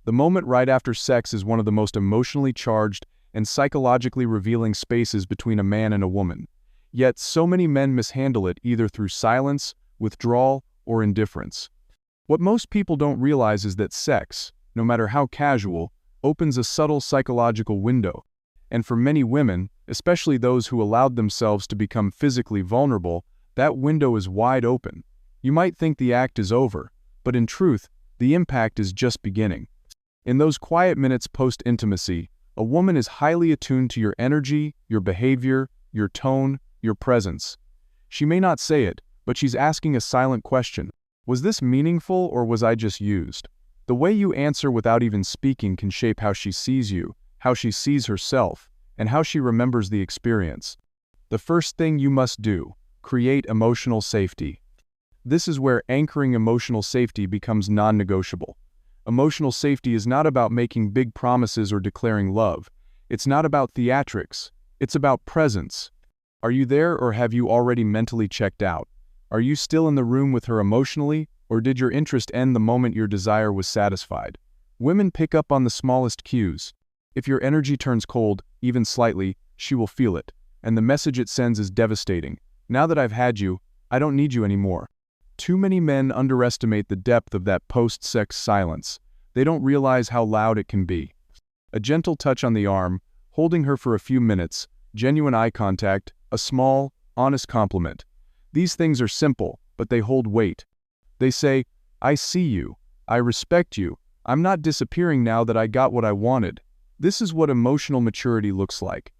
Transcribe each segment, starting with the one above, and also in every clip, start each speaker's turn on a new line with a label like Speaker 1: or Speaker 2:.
Speaker 1: The moment right after sex is one of the most emotionally charged and psychologically revealing spaces between a man and a woman. Yet, so many men mishandle it either through silence, withdrawal, or indifference. What most people don't realize is that sex, no matter how casual, opens a subtle psychological window. And for many women, especially those who allowed themselves to become physically vulnerable, that window is wide open. You might think the act is over, but in truth, the impact is just beginning. In those quiet minutes post-intimacy, a woman is highly attuned to your energy, your behavior, your tone, your presence. She may not say it, but she's asking a silent question. Was this meaningful or was I just used? The way you answer without even speaking can shape how she sees you, how she sees herself, and how she remembers the experience. The first thing you must do: create emotional safety. This is where anchoring emotional safety becomes non-negotiable. Emotional safety is not about making big promises or declaring love. It's not about theatrics. It's about presence. Are you there, or have you already mentally checked out? Are you still in the room with her emotionally, or did your interest end the moment your desire was satisfied? Women pick up on the smallest cues. If your energy turns cold, even slightly, she will feel it, and the message it sends is devastating. Now that I've had you, I don't need you anymore. Too many men underestimate the depth of that post-sex silence. They don't realize how loud it can be. A gentle touch on the arm, holding her for a few minutes, genuine eye contact, a small, honest compliment. These things are simple, but they hold weight. They say, I see you, I respect you, I'm not disappearing now that I got what I wanted. This is what emotional maturity looks like.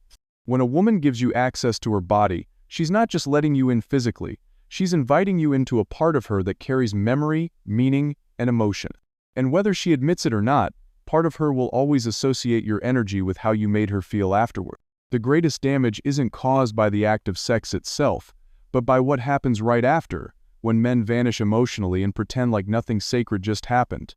Speaker 1: When a woman gives you access to her body, she's not just letting you in physically. She's inviting you into a part of her that carries memory, meaning, and emotion. And whether she admits it or not, part of her will always associate your energy with how you made her feel afterward. The greatest damage isn't caused by the act of sex itself, but by what happens right after, when men vanish emotionally and pretend like nothing sacred just happened.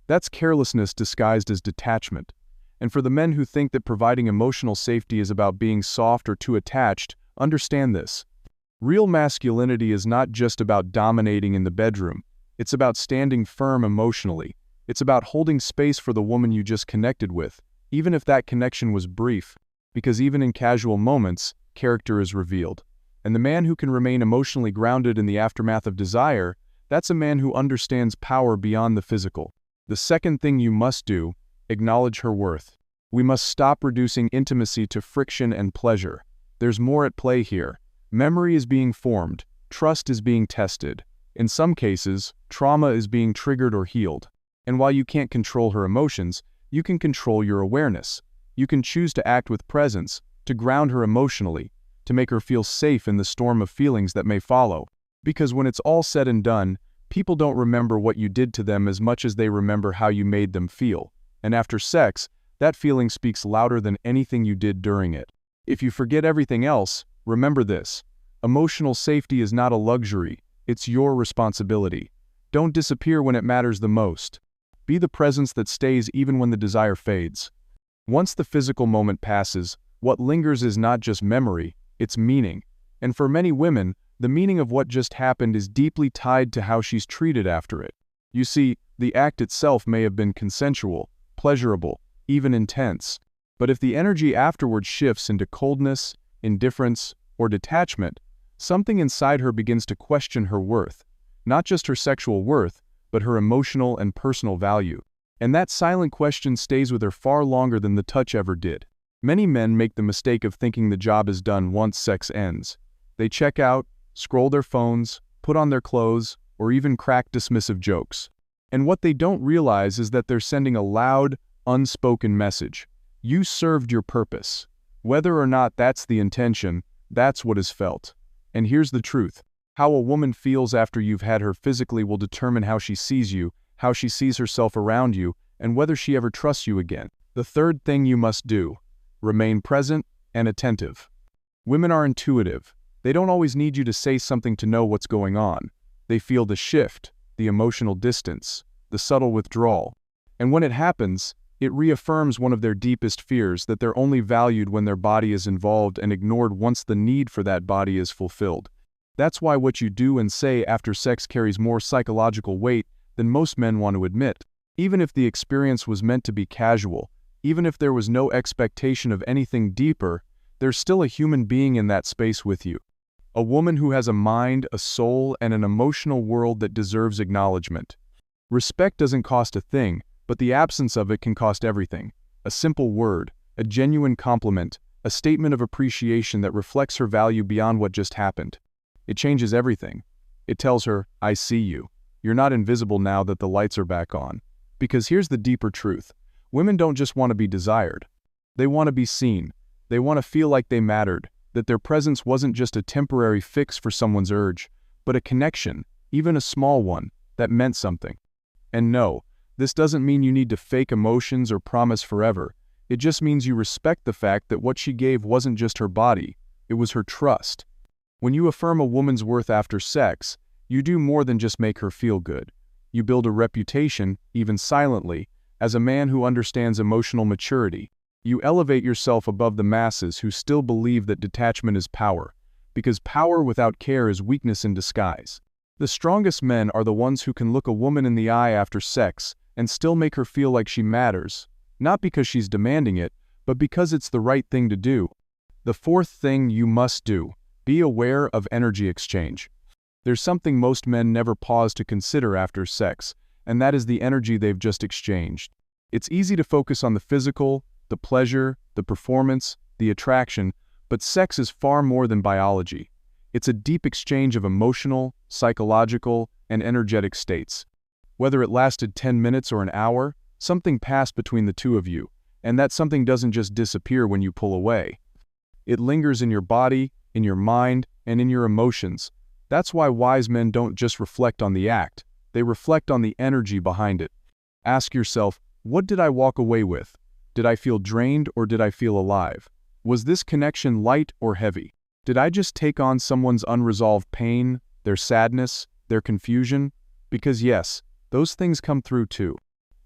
Speaker 1: That's carelessness disguised as detachment. And for the men who think that providing emotional safety is about being soft or too attached, understand this. Real masculinity is not just about dominating in the bedroom. It's about standing firm emotionally. It's about holding space for the woman you just connected with, even if that connection was brief, because even in casual moments, character is revealed. And the man who can remain emotionally grounded in the aftermath of desire, that's a man who understands power beyond the physical. The second thing you must do: acknowledge her worth. We must stop reducing intimacy to friction and pleasure. There's more at play here. Memory is being formed, trust is being tested. In some cases, trauma is being triggered or healed. And while you can't control her emotions, you can control your awareness. You can choose to act with presence, to ground her emotionally, to make her feel safe in the storm of feelings that may follow. Because when it's all said and done, people don't remember what you did to them as much as they remember how you made them feel. And after sex, that feeling speaks louder than anything you did during it. If you forget everything else, remember this: emotional safety is not a luxury, it's your responsibility. Don't disappear when it matters the most. Be the presence that stays even when the desire fades. Once the physical moment passes, what lingers is not just memory, it's meaning. And for many women, the meaning of what just happened is deeply tied to how she's treated after it. You see, the act itself may have been consensual, pleasurable, even intense. But if the energy afterward shifts into coldness, indifference, or detachment, something inside her begins to question her worth. Not just her sexual worth, but her emotional and personal value. And that silent question stays with her far longer than the touch ever did. Many men make the mistake of thinking the job is done once sex ends. They check out, scroll their phones, put on their clothes, or even crack dismissive jokes. And what they don't realize is that they're sending a loud, unspoken message. You served your purpose. Whether or not that's the intention, that's what is felt. And here's the truth: how a woman feels after you've had her physically will determine how she sees you, how she sees herself around you, and whether she ever trusts you again. The third thing you must do: remain present and attentive. Women are intuitive. They don't always need you to say something to know what's going on. They feel the shift, the emotional distance, the subtle withdrawal. And when it happens, it reaffirms one of their deepest fears, that they're only valued when their body is involved and ignored once the need for that body is fulfilled. That's why what you do and say after sex carries more psychological weight than most men want to admit. Even if the experience was meant to be casual, even if there was no expectation of anything deeper, there's still a human being in that space with you. A woman who has a mind, a soul, and an emotional world that deserves acknowledgement. Respect doesn't cost a thing, but the absence of it can cost everything. A simple word, a genuine compliment, a statement of appreciation that reflects her value beyond what just happened. It changes everything. It tells her, I see you. You're not invisible now that the lights are back on. Because here's the deeper truth. Women don't just want to be desired. They want to be seen. They want to feel like they mattered, that their presence wasn't just a temporary fix for someone's urge, but a connection, even a small one, that meant something. And no, this doesn't mean you need to fake emotions or promise forever. It just means you respect the fact that what she gave wasn't just her body, it was her trust. When you affirm a woman's worth after sex, you do more than just make her feel good. You build a reputation, even silently, as a man who understands emotional maturity. You elevate yourself above the masses who still believe that detachment is power, because power without care is weakness in disguise. The strongest men are the ones who can look a woman in the eye after sex and still make her feel like she matters, not because she's demanding it, but because it's the right thing to do. The fourth thing you must do: be aware of energy exchange. There's something most men never pause to consider after sex, and that is the energy they've just exchanged. It's easy to focus on the physical, the pleasure, the performance, the attraction, but sex is far more than biology. It's a deep exchange of emotional, psychological, and energetic states. Whether it lasted 10 minutes or an hour, something passed between the two of you, and that something doesn't just disappear when you pull away. It lingers in your body, in your mind, and in your emotions. That's why wise men don't just reflect on the act, they reflect on the energy behind it. Ask yourself, what did I walk away with? Did I feel drained or did I feel alive? Was this connection light or heavy? Did I just take on someone's unresolved pain, their sadness, their confusion? Because yes, those things come through too.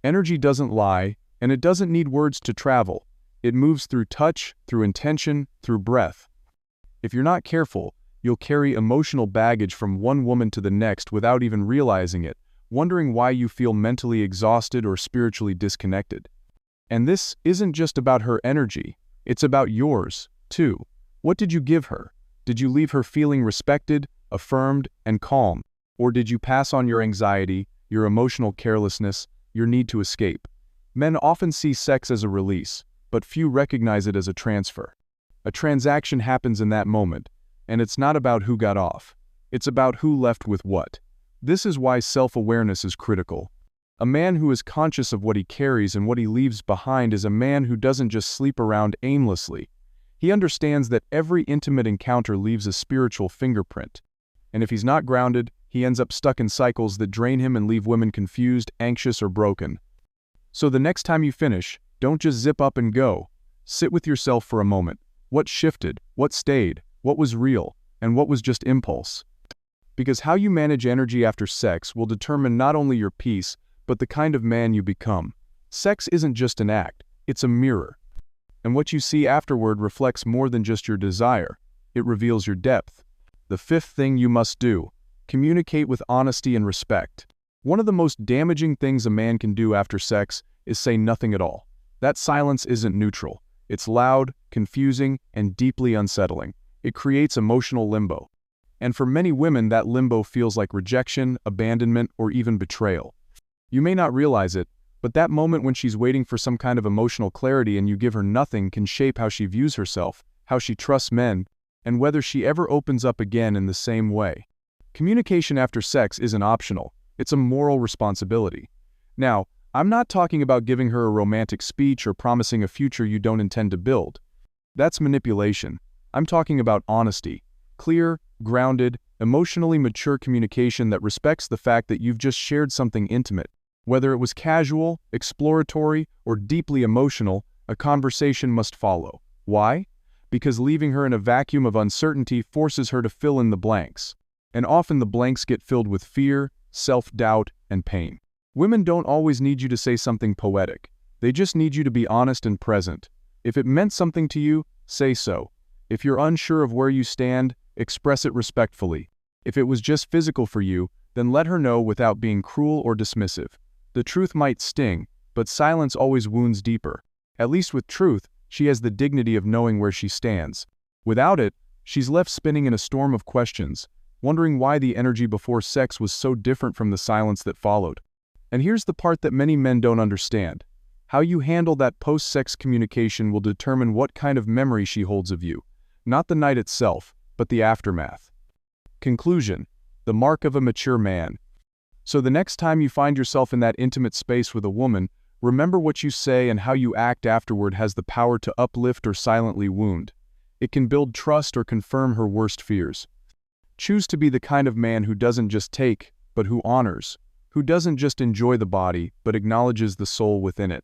Speaker 1: Energy doesn't lie, and it doesn't need words to travel. It moves through touch, through intention, through breath. If you're not careful, you'll carry emotional baggage from one woman to the next without even realizing it, wondering why you feel mentally exhausted or spiritually disconnected. And this isn't just about her energy, it's about yours, too. What did you give her? Did you leave her feeling respected, affirmed, and calm? Or did you pass on your anxiety, your emotional carelessness, your need to escape? Men often see sex as a release, but few recognize it as a transfer. A transaction happens in that moment, and it's not about who got off. It's about who left with what. This is why self-awareness is critical. A man who is conscious of what he carries and what he leaves behind is a man who doesn't just sleep around aimlessly. He understands that every intimate encounter leaves a spiritual fingerprint. And if he's not grounded, he ends up stuck in cycles that drain him and leave women confused, anxious, or broken. So the next time you finish, don't just zip up and go. Sit with yourself for a moment. What shifted? What stayed? What was real? And what was just impulse? Because how you manage energy after sex will determine not only your peace, but the kind of man you become. Sex isn't just an act, it's a mirror. And what you see afterward reflects more than just your desire. It reveals your depth. The fifth thing you must do: communicate with honesty and respect. One of the most damaging things a man can do after sex is say nothing at all. That silence isn't neutral. It's loud, confusing, and deeply unsettling. It creates emotional limbo. And for many women, that limbo feels like rejection, abandonment, or even betrayal. You may not realize it, but that moment when she's waiting for some kind of emotional clarity and you give her nothing can shape how she views herself, how she trusts men, and whether she ever opens up again in the same way. Communication after sex isn't optional, it's a moral responsibility. Now, I'm not talking about giving her a romantic speech or promising a future you don't intend to build. That's manipulation. I'm talking about honesty. Clear, grounded, emotionally mature communication that respects the fact that you've just shared something intimate. Whether it was casual, exploratory, or deeply emotional, a conversation must follow. Why? Because leaving her in a vacuum of uncertainty forces her to fill in the blanks. And often the blanks get filled with fear, self-doubt, and pain. Women don't always need you to say something poetic. They just need you to be honest and present. If it meant something to you, say so. If you're unsure of where you stand, express it respectfully. If it was just physical for you, then let her know without being cruel or dismissive. The truth might sting, but silence always wounds deeper. At least with truth, she has the dignity of knowing where she stands. Without it, she's left spinning in a storm of questions, wondering why the energy before sex was so different from the silence that followed. And here's the part that many men don't understand. How you handle that post-sex communication will determine what kind of memory she holds of you. Not the night itself, but the aftermath. Conclusion: the mark of a mature man. So the next time you find yourself in that intimate space with a woman, remember what you say and how you act afterward has the power to uplift or silently wound. It can build trust or confirm her worst fears. Choose to be the kind of man who doesn't just take, but who honors, who doesn't just enjoy the body, but acknowledges the soul within it.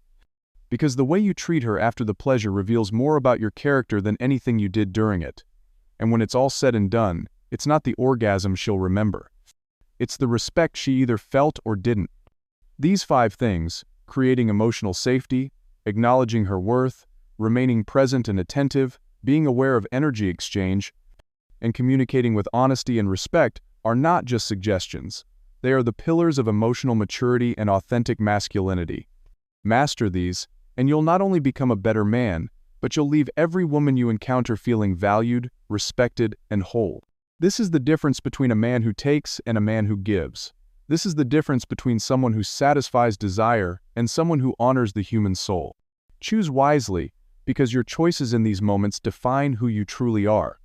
Speaker 1: Because the way you treat her after the pleasure reveals more about your character than anything you did during it. And when it's all said and done, it's not the orgasm she'll remember. It's the respect she either felt or didn't. These 5 things, creating emotional safety, acknowledging her worth, remaining present and attentive, being aware of energy exchange, and communicating with honesty and respect, are not just suggestions. They are the pillars of emotional maturity and authentic masculinity. Master these, and you'll not only become a better man, but you'll leave every woman you encounter feeling valued, respected, and whole. This is the difference between a man who takes and a man who gives. This is the difference between someone who satisfies desire and someone who honors the human soul. Choose wisely, because your choices in these moments define who you truly are.